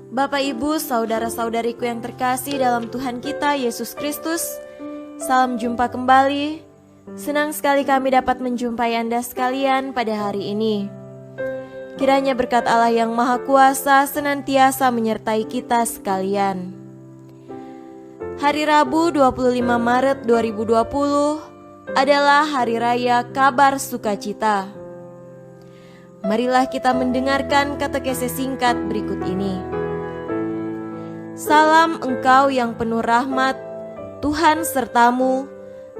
Bapak, Ibu, saudara-saudariku yang terkasih dalam Tuhan kita Yesus Kristus, salam jumpa kembali. Senang sekali kami dapat menjumpai Anda sekalian pada hari ini. Kiranya berkat Allah yang Maha Kuasa senantiasa menyertai kita sekalian. Hari Rabu 25 Maret 2020 adalah Hari Raya Kabar Sukacita. Marilah kita mendengarkan katekese singkat berikut ini. Salam engkau yang penuh rahmat, Tuhan sertamu,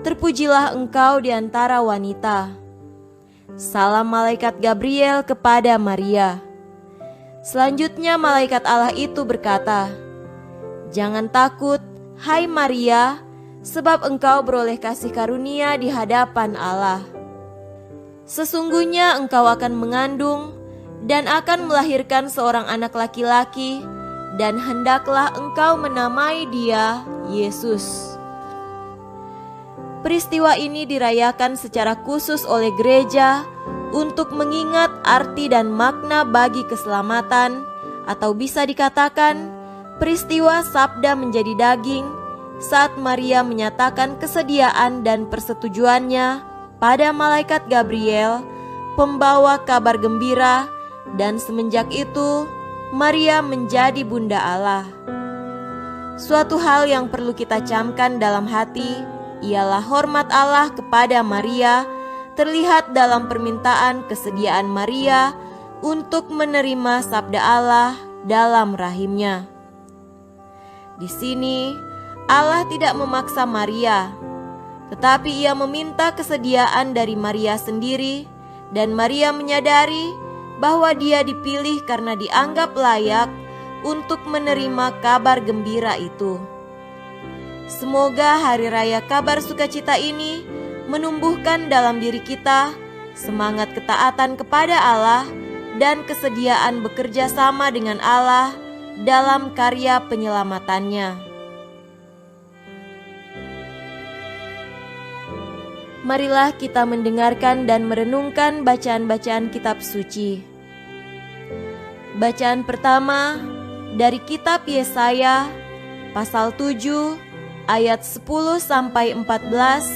terpujilah engkau di antara wanita. Salam malaikat Gabriel kepada Maria. Selanjutnya malaikat Allah itu berkata, "Jangan takut, hai Maria, sebab engkau beroleh kasih karunia di hadapan Allah. Sesungguhnya engkau akan mengandung dan akan melahirkan seorang anak laki-laki, dan hendaklah engkau menamai dia Yesus." Peristiwa ini dirayakan secara khusus oleh gereja untuk mengingat arti dan makna bagi keselamatan, atau bisa dikatakan peristiwa sabda menjadi daging saat Maria menyatakan kesediaan dan persetujuannya pada malaikat Gabriel, pembawa kabar gembira, dan semenjak itu Maria menjadi bunda Allah. Suatu hal yang perlu kita camkan dalam hati ialah hormat Allah kepada Maria terlihat dalam permintaan kesediaan Maria untuk menerima sabda Allah dalam rahimnya. Di sini Allah tidak memaksa Maria, tetapi Ia meminta kesediaan dari Maria sendiri, dan Maria menyadari bahwa dia dipilih karena dianggap layak untuk menerima kabar gembira itu. Semoga hari raya kabar sukacita ini menumbuhkan dalam diri kita semangat ketaatan kepada Allah dan kesediaan bekerja sama dengan Allah dalam karya penyelamatannya. Marilah kita mendengarkan dan merenungkan bacaan-bacaan kitab suci. Bacaan pertama dari kitab Yesaya pasal 7 ayat 10 sampai 14,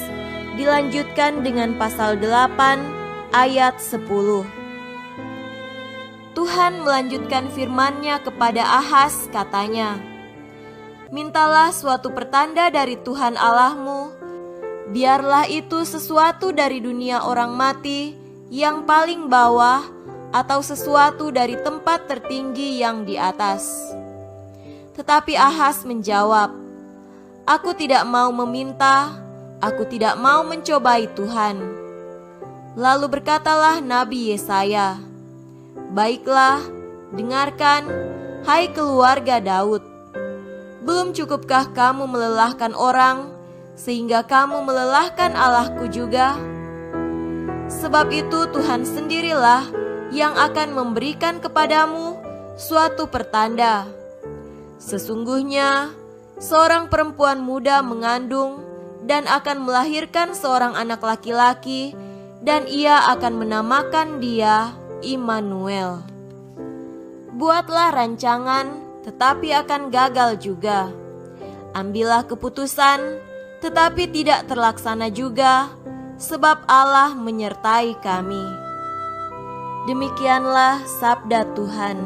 dilanjutkan dengan pasal 8 ayat 10. Tuhan melanjutkan firman-Nya kepada Ahaz, katanya, "Mintalah suatu pertanda dari Tuhan Allahmu, biarlah itu sesuatu dari dunia orang mati yang paling bawah atau sesuatu dari tempat tertinggi yang di atas." Tetapi Ahaz menjawab, "Aku tidak mau meminta, aku tidak mau mencobai Tuhan." Lalu berkatalah Nabi Yesaya, "Baiklah, dengarkan, hai keluarga Daud. Belum cukupkah kamu melelahkan orang, sehingga kamu melelahkan Allahku juga? Sebab itu Tuhan sendirilah yang akan memberikan kepadamu suatu pertanda. Sesungguhnya seorang perempuan muda mengandung dan akan melahirkan seorang anak laki-laki, dan ia akan menamakan dia Immanuel. Buatlah rancangan, tetapi akan gagal juga. Ambillah keputusan, tetapi tidak terlaksana juga, sebab Allah menyertai kami." Demikianlah sabda Tuhan.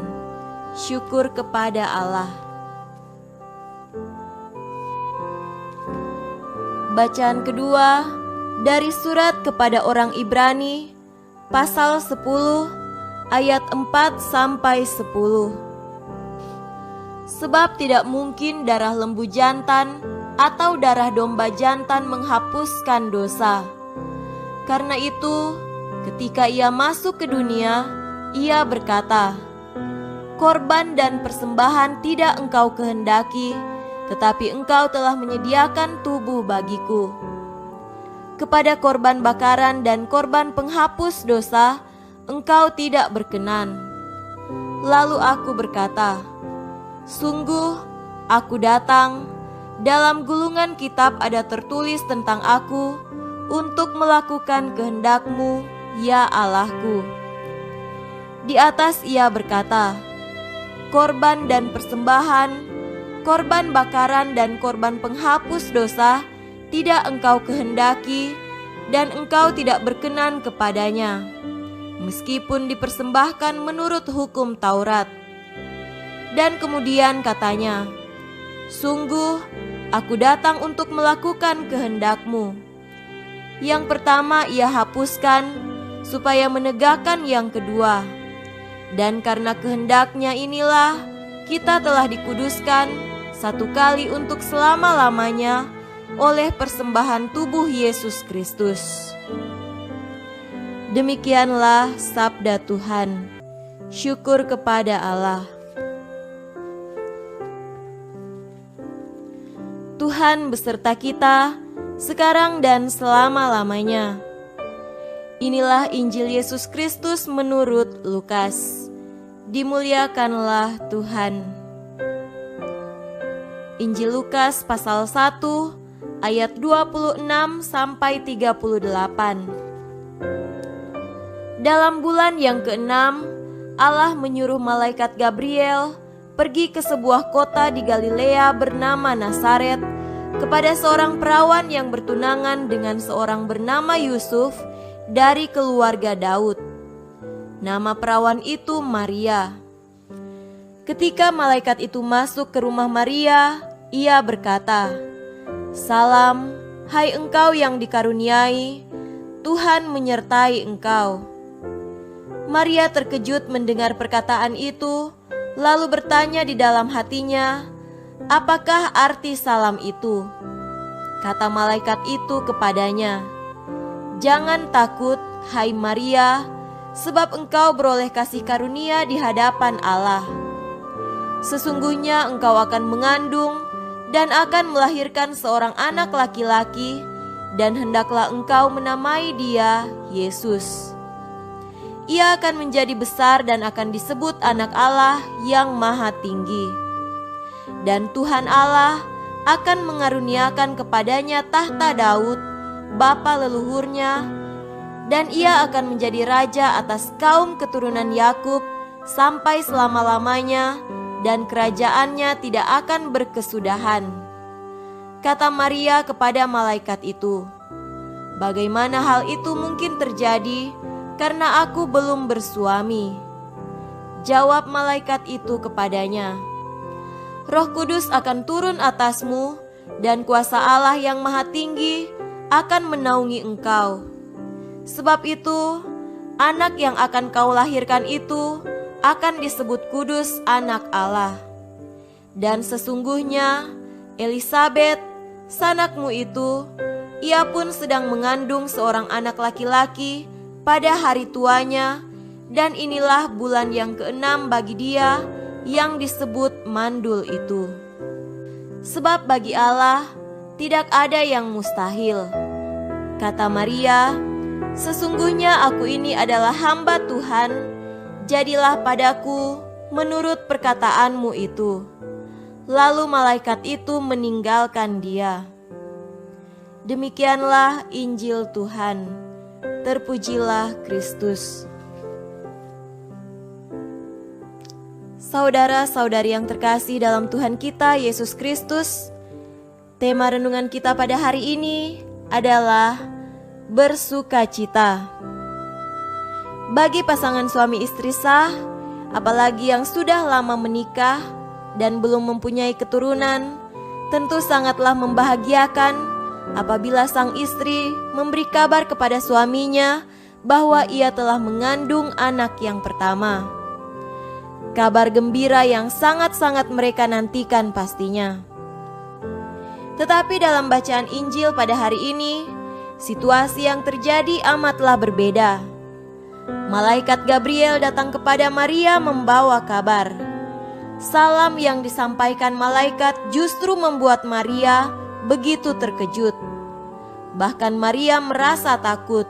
Syukur kepada Allah. Bacaan kedua dari surat kepada orang Ibrani pasal 10 ayat 4 sampai 10. Sebab tidak mungkin darah lembu jantan atau darah domba jantan menghapuskan dosa. Karena itu, ketika ia masuk ke dunia, ia berkata, "Korban dan persembahan tidak engkau kehendaki, tetapi engkau telah menyediakan tubuh bagiku. Kepada korban bakaran dan korban penghapus dosa, engkau tidak berkenan." Lalu aku berkata, "Sungguh, aku datang. Dalam gulungan kitab ada tertulis tentang aku untuk melakukan kehendak-Mu, ya Allahku." Di atas ia berkata, korban dan persembahan, korban bakaran dan korban penghapus dosa tidak Engkau kehendaki, dan Engkau tidak berkenan kepadanya, meskipun dipersembahkan menurut hukum Taurat. Dan kemudian katanya, sungguh aku datang untuk melakukan kehendak-Mu. Yang pertama ia hapuskan, supaya menegakkan yang kedua. Dan karena kehendak-Nya inilah kita telah dikuduskan satu kali untuk selama-lamanya oleh persembahan tubuh Yesus Kristus. Demikianlah sabda Tuhan. Syukur kepada Allah. Tuhan beserta kita sekarang dan selama-lamanya. Inilah Injil Yesus Kristus menurut Lukas. Dimuliakanlah Tuhan. Injil Lukas pasal 1 ayat 26 sampai 38. Dalam bulan yang ke-6, Allah menyuruh malaikat Gabriel pergi ke sebuah kota di Galilea bernama Nazaret kepada seorang perawan yang bertunangan dengan seorang bernama Yusuf dari keluarga Daud. Nama perawan itu Maria. Ketika malaikat itu masuk ke rumah Maria, ia berkata, "Salam, hai engkau yang dikaruniai, Tuhan menyertai engkau." Maria terkejut mendengar perkataan itu, lalu bertanya di dalam hatinya, "Apakah arti salam itu?" Kata malaikat itu kepadanya, "Jangan takut, hai Maria, sebab engkau beroleh kasih karunia di hadapan Allah. Sesungguhnya engkau akan mengandung dan akan melahirkan seorang anak laki-laki, dan hendaklah engkau menamai dia Yesus. Ia akan menjadi besar dan akan disebut Anak Allah yang Maha Tinggi. Dan Tuhan Allah akan mengaruniakan kepadanya tahta Daud, bapa leluhurnya, dan ia akan menjadi raja atas kaum keturunan Yakub sampai selama-lamanya, dan kerajaannya tidak akan berkesudahan." Kata Maria kepada malaikat itu, "Bagaimana hal itu mungkin terjadi, karena aku belum bersuami?" Jawab malaikat itu kepadanya, "Roh Kudus akan turun atasmu, dan kuasa Allah yang Maha Tinggi akan menaungi engkau. Sebab itu, anak yang akan kau lahirkan itu akan disebut kudus Anak Allah. Dan sesungguhnya Elisabet, sanakmu itu, ia pun sedang mengandung seorang anak laki-laki pada hari tuanya, dan inilah bulan yang ke-6 bagi dia yang disebut mandul itu. Sebab bagi Allah tidak ada yang mustahil." Kata Maria, "Sesungguhnya aku ini adalah hamba Tuhan, jadilah padaku menurut perkataanmu itu." Lalu malaikat itu meninggalkan dia. Demikianlah Injil Tuhan. Terpujilah Kristus. Saudara-saudari yang terkasih dalam Tuhan kita Yesus Kristus, tema renungan kita pada hari ini adalah bersukacita. Bagi pasangan suami istri sah, apalagi yang sudah lama menikah dan belum mempunyai keturunan, tentu sangatlah membahagiakan apabila sang istri memberi kabar kepada suaminya bahwa ia telah mengandung anak yang pertama. Kabar gembira yang sangat-sangat mereka nantikan pastinya. Tetapi dalam bacaan Injil pada hari ini, situasi yang terjadi amatlah berbeda. Malaikat Gabriel datang kepada Maria membawa kabar. Salam yang disampaikan malaikat justru membuat Maria begitu terkejut. Bahkan Maria merasa takut.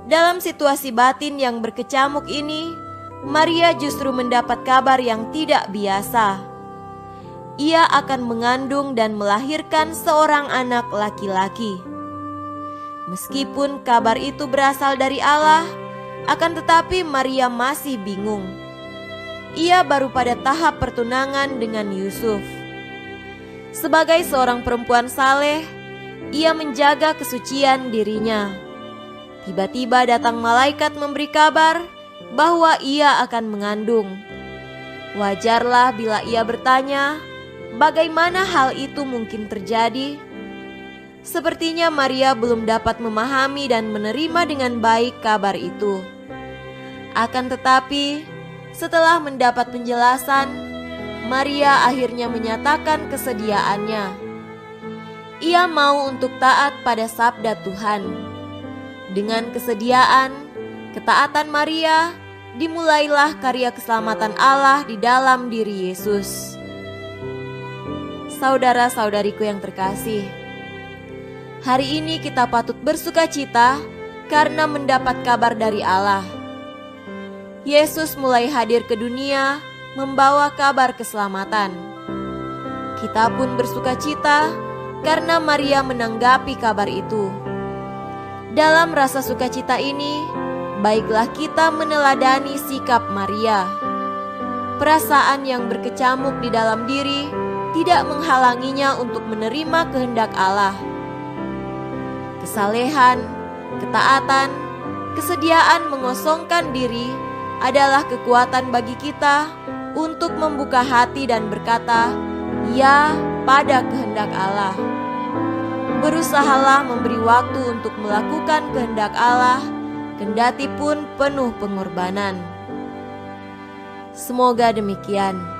Dalam situasi batin yang berkecamuk ini, Maria justru mendapat kabar yang tidak biasa. Ia akan mengandung dan melahirkan seorang anak laki-laki. Meskipun kabar itu berasal dari Allah, akan tetapi Maria masih bingung. ia baru pada tahap pertunangan dengan Yusuf. Sebagai seorang perempuan saleh, ia menjaga kesucian dirinya. Tiba-tiba datang malaikat memberi kabar bahwa ia akan mengandung. Wajarlah bila ia bertanya, bagaimana hal itu mungkin terjadi? Sepertinya Maria belum dapat memahami dan menerima dengan baik kabar itu. Akan tetapi, setelah mendapat penjelasan, Maria akhirnya menyatakan kesediaannya. Ia mau untuk taat pada sabda Tuhan. Dengan kesediaan, ketaatan Maria, dimulailah karya keselamatan Allah di dalam diri Yesus. Saudara-saudariku yang terkasih, hari ini kita patut bersuka cita karena mendapat kabar dari Allah. Yesus mulai hadir ke dunia membawa kabar keselamatan. Kita pun bersuka cita karena Maria menanggapi kabar itu. Dalam rasa sukacita ini, baiklah kita meneladani sikap Maria. Perasaan yang berkecamuk di dalam diri tidak menghalanginya untuk menerima kehendak Allah. Kesalehan, ketaatan, kesediaan mengosongkan diri adalah kekuatan bagi kita untuk membuka hati dan berkata, "Ya," pada kehendak Allah. Berusahalah memberi waktu untuk melakukan kehendak Allah, kendati pun penuh pengorbanan. Semoga demikian.